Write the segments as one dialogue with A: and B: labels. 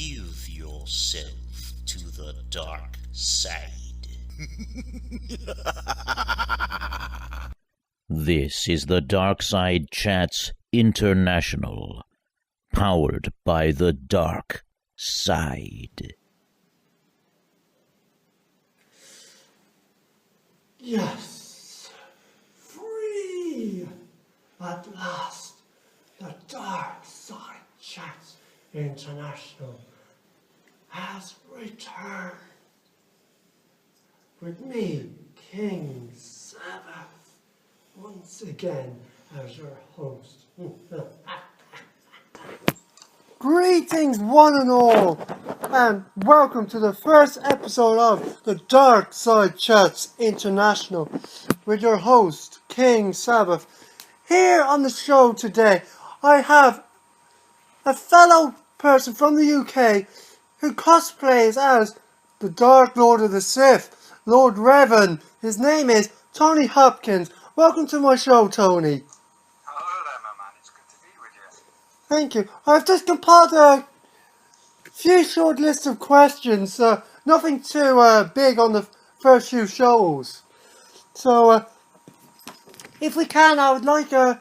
A: Give yourself to the dark side. This is the DarkSide Chats International, powered by the Dark Side.
B: Yes, free at last. The DarkSide Chats International has returned with me, King Sabbath, once again as your host. Greetings one and all, and welcome to the first episode of the DarkSide Chats International with your host, King Sabbath. Here on the show today, I have a fellow person from the UK who cosplays as the Dark Lord of the Sith, Lord Revan. His name is Tony Hopkins. Welcome to my show, Tony.
C: Hello there, my man. It's good to be with you.
B: Thank you. I've just compiled a few short lists of questions, nothing too big on the first few shows. So, if we can, I would like the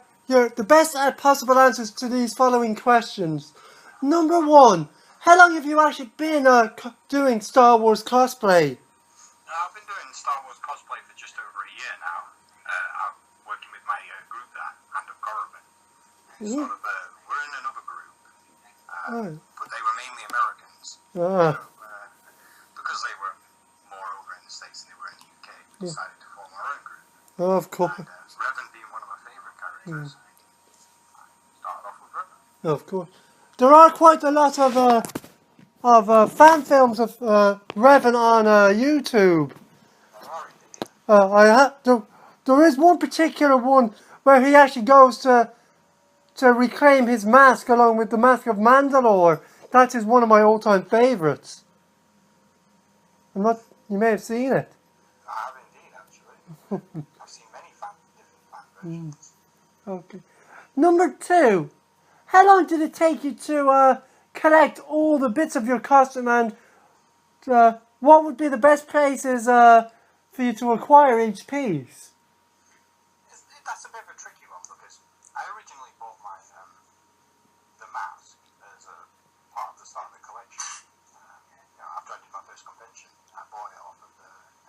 B: best possible answers to these following questions. Number one, how long have you actually been doing Star Wars cosplay?
C: I've been doing Star Wars cosplay for just over a year now. I'm working with my group there, Hand of Corrigan. We're in another group, but they were mainly Americans. So, because they were more over in the States than they were in the UK, we decided to form our own group.
B: Oh, of course.
C: And Revan being one of my favourite characters, I started off with Revan.
B: Of course. There are quite a lot of fan films of Revan on YouTube. There is one particular one where he actually goes to reclaim his mask along with the Mask of Mandalore. That is one of my all-time favourites. You may have seen it.
C: I have indeed, actually. I've seen many different fan versions.
B: Okay. Number two. How long did it take you to collect all the bits of your costume, and what would be the best places for you to acquire each piece?
C: That's a bit of a tricky one, because I originally bought my the mask as a part of the start of the collection. After I did my first convention, I bought it off of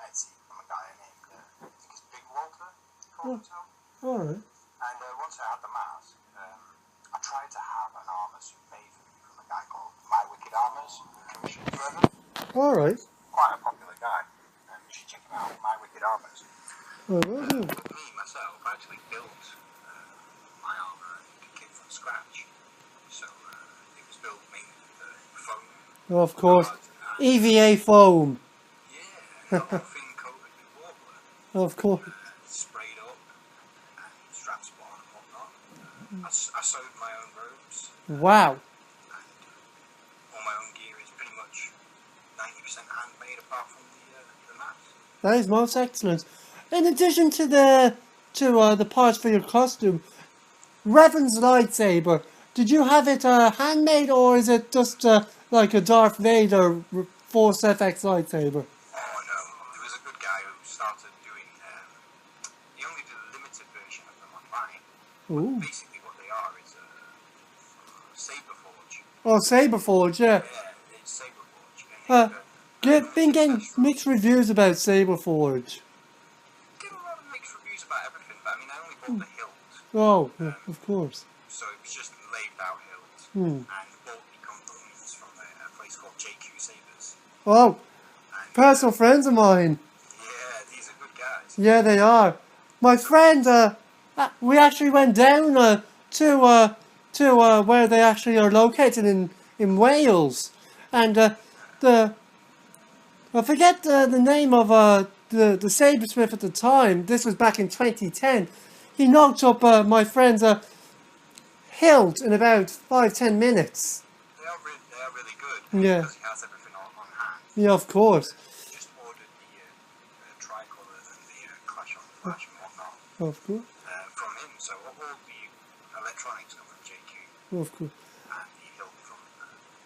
C: Etsy from a guy named I think it's Big Walter.
B: All right.
C: And once I had the mask, I tried to have an armour suit made for me from a guy called My Wicked Armours, who commissioned Revan.
B: All right.
C: Quite a popular guy. You should check him out, My Wicked Armours. But me, myself, I actually built my armour kit from scratch. So it was built mainly with foam.
B: Oh, of course. EVA foam.
C: Yeah, and the thing coated with water.
B: Of course.
C: Sprayed up and straps on and whatnot. I sewed my own robes.
B: Wow.
C: And all my own gear is pretty much 90% handmade apart from the mask.
B: That is most excellent. In addition to the parts for your costume, Revan's lightsaber, did you have it handmade, or is it just like a Darth Vader Force FX lightsaber?
C: Oh no, there was a good guy who started doing, he only did a limited version of them online.
B: Ooh.
C: Basically what they are is saber forge.
B: Oh, Saberforge, yeah.
C: Yeah, it's saber forge.
B: Been getting mixed reviews about Saberforge.
C: Get a lot of mixed reviews about everything, but I mean, I only bought the hilt.
B: Oh, yeah, of course.
C: So it was just a laid out hilt. And bought the components from a place called JQ Sabers.
B: Oh,
C: And,
B: personal friends of mine.
C: yeah, these are good guys.
B: Yeah, they are. My friend, we actually went down to where they actually are located in Wales, and I forget the name of the sabersmith at the time. This was back in 2010. He knocked up my friend's hilt in about 5-10 minutes.
C: They are really good.
B: Yeah.
C: Because he has everything on hand.
B: Yeah, of course.
C: Just ordered the tricolours and the Clash on Flash and whatnot
B: Of course.
C: from him. So all the electronics come from JQ
B: Of course.
C: and the hilt from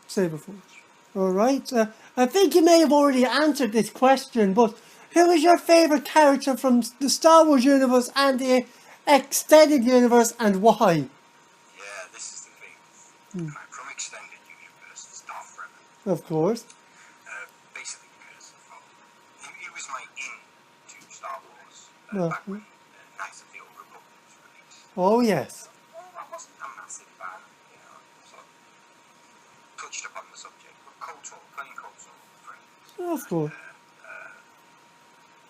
B: Saberforge. Alright, I think you may have already answered this question, but who is your favourite character from the Star Wars universe and the extended universe, and why?
C: Yeah, this is the thing. From extended universe, it's Darth Revan.
B: Of course.
C: Basically because he was my in to Star Wars back when Knights of the Old Republic was released.
B: Oh, yes.
C: I wasn't a massive fan, sort of touched upon the subject, but playing Cold War with friends.
B: Of course.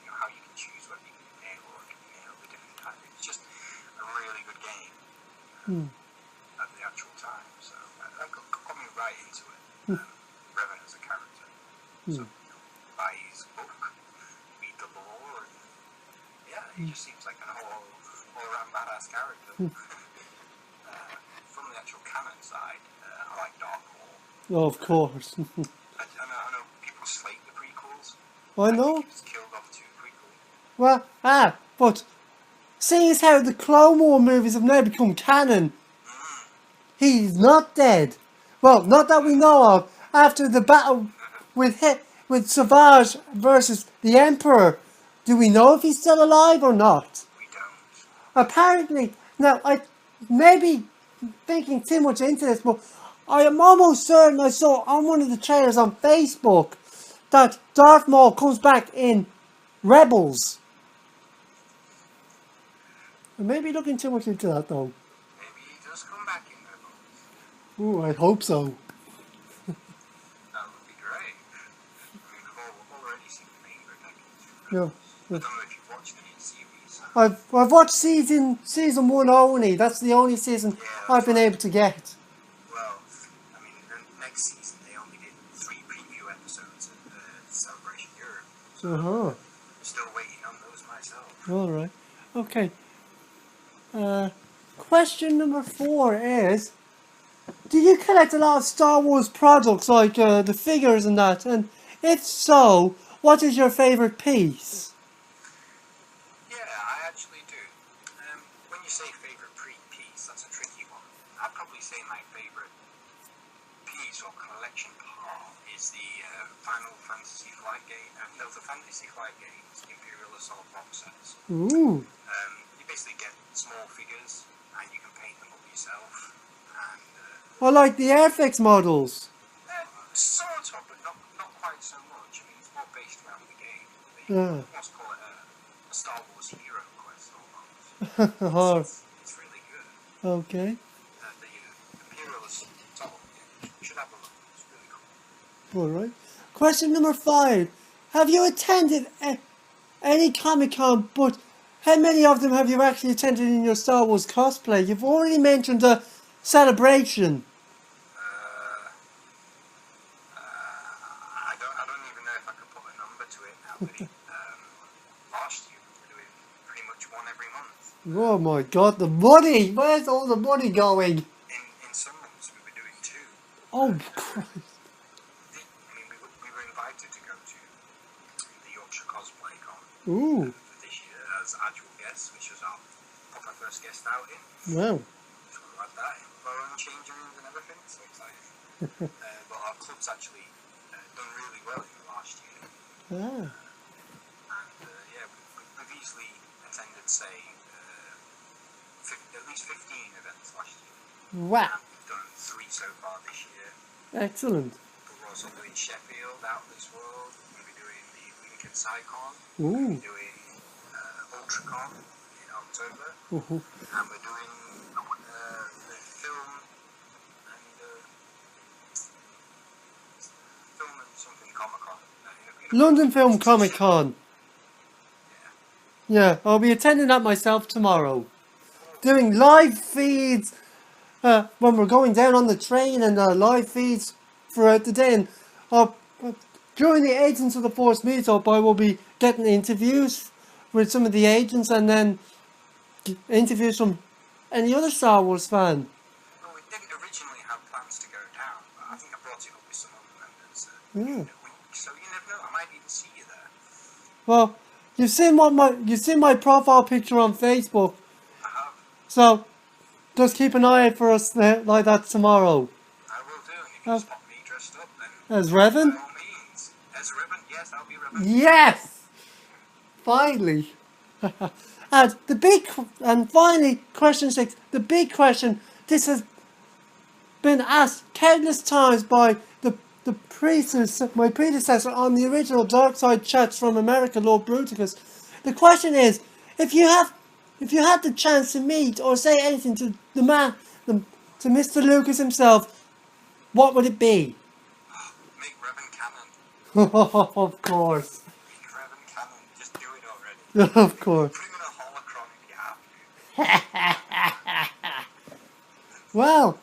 C: How you can choose whether you can nail or nail the different types. It's just a really good game at the actual time. So that got me right into it. Revan as a character. So buy his book, read the lore, and he just seems like an all-around badass character. From the actual canon side, I like Dark Maul.
B: Of course.
C: I know people slate the prequels.
B: I know.
C: He was killed off 2 prequels.
B: Well, but seeing as how the Clone War movies have now become canon, he's not dead. Well, not that we know of. After the battle with Savage versus the Emperor, do we know if he's still alive or not?
C: We don't.
B: Apparently, now I may be thinking too much into this, but I am almost certain I saw on one of the trailers on Facebook that Darth Maul comes back in Rebels. I may be looking too much into that though.
C: Maybe he does come back in Rebels.
B: Ooh, I hope so.
C: That would be great. We've already seen the main protagonist.
B: Yeah.
C: I don't know if you've watched the new series.
B: I've watched season 1 only. That's the only season I've been able to get.
C: Well, I mean, the next season they only did 3 preview episodes at the Celebration Europe. So I'm still waiting on those myself.
B: Alright. Okay. Question number 4 is, do you collect a lot of Star Wars products like the figures and that? And if so, what is your favourite piece?
C: Yeah, I actually do. When you say favourite piece, that's a tricky one. I'd probably say my favourite piece or collection part is the Final Fantasy Flight game. The Fantasy Flight games, Imperial Assault box sets.
B: Ooh.
C: You basically get small figures and you can paint them up yourself. And
B: I like the Airfix models.
C: sort of, but not quite so much. I mean, it's more based around the game.
B: Yeah.
C: Let's call it a Star Wars hero quest almost. It's really good.
B: Okay.
C: The Imperial Assault should have a look. It's really cool.
B: Alright. Question number 5. Have you attended any Comic-Con, but how many of them have you actually attended in your Star Wars cosplay? You've already mentioned a Celebration.
C: I don't even know if I could put a number to it now, but last year we were doing pretty much one every month.
B: Oh my god, the money! Where's all the money going?
C: In some months we were doing 2.
B: Oh Christ.
C: We were invited to go to the Yorkshire Cosplay Con
B: Ooh.
C: for this year as actual guests, which was our first guest outing.
B: Wow.
C: So we had that with our own change rooms and everything, so exciting. But our club's actually done really well in the last year.
B: Ah.
C: And we've easily attended, say, at least 15 events last year.
B: Wow.
C: And we've done 3 so far this year.
B: Excellent.
C: We're also doing Sheffield, Out of This World. We'll be doing the Lincoln Psycon.
B: Ooh.
C: We'll be doing Ultracon in October.
B: Ooh.
C: And we're doing the film and something Comic-Con.
B: London Film Comic Con. Yeah, I'll be attending that myself tomorrow. Doing live feeds when we're going down on the train, and live feeds throughout the day. And during the Agents of the Force meetup, I will be getting interviews with some of the agents, and then interviews from any other Star Wars fan.
C: Well, we didn't originally have plans to go down, but I think I brought it up with some other members.
B: Yeah.
C: So you never know, I might even see you there.
B: Well, you've seen my profile picture on Facebook,
C: I have.
B: so just keep an eye out for us like that tomorrow.
C: I will do, and if you spot me dressed up, then
B: As Revan?
C: By all means. As Revan, yes, I'll be Revan.
B: Yes! Finally. And finally, question 6. The big question. This has been asked countless times by my predecessor on the original DarkSide chats from America, Lord Bruticus. The question is, if you had the chance to meet or say anything to to Mr. Lucas himself, what would it be?
C: Make Revan canon.
B: Of course.
C: Make Revan canon. Just do it already.
B: Of course.
C: Put him in a holocron if you have to.
B: Well,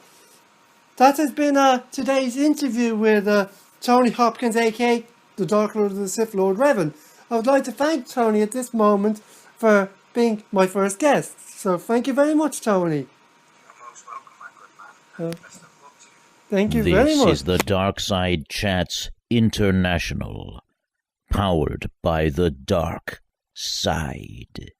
B: that has been today's interview with Tony Hopkins, aka the Dark Lord of the Sith, Lord Revan. I would like to thank Tony at this moment for being my first guest. So thank you very much, Tony.
C: You're most welcome, my good man. Best of luck to you.
B: Thank you very much.
A: This is the DarkSide Chats International, powered by the Dark Side.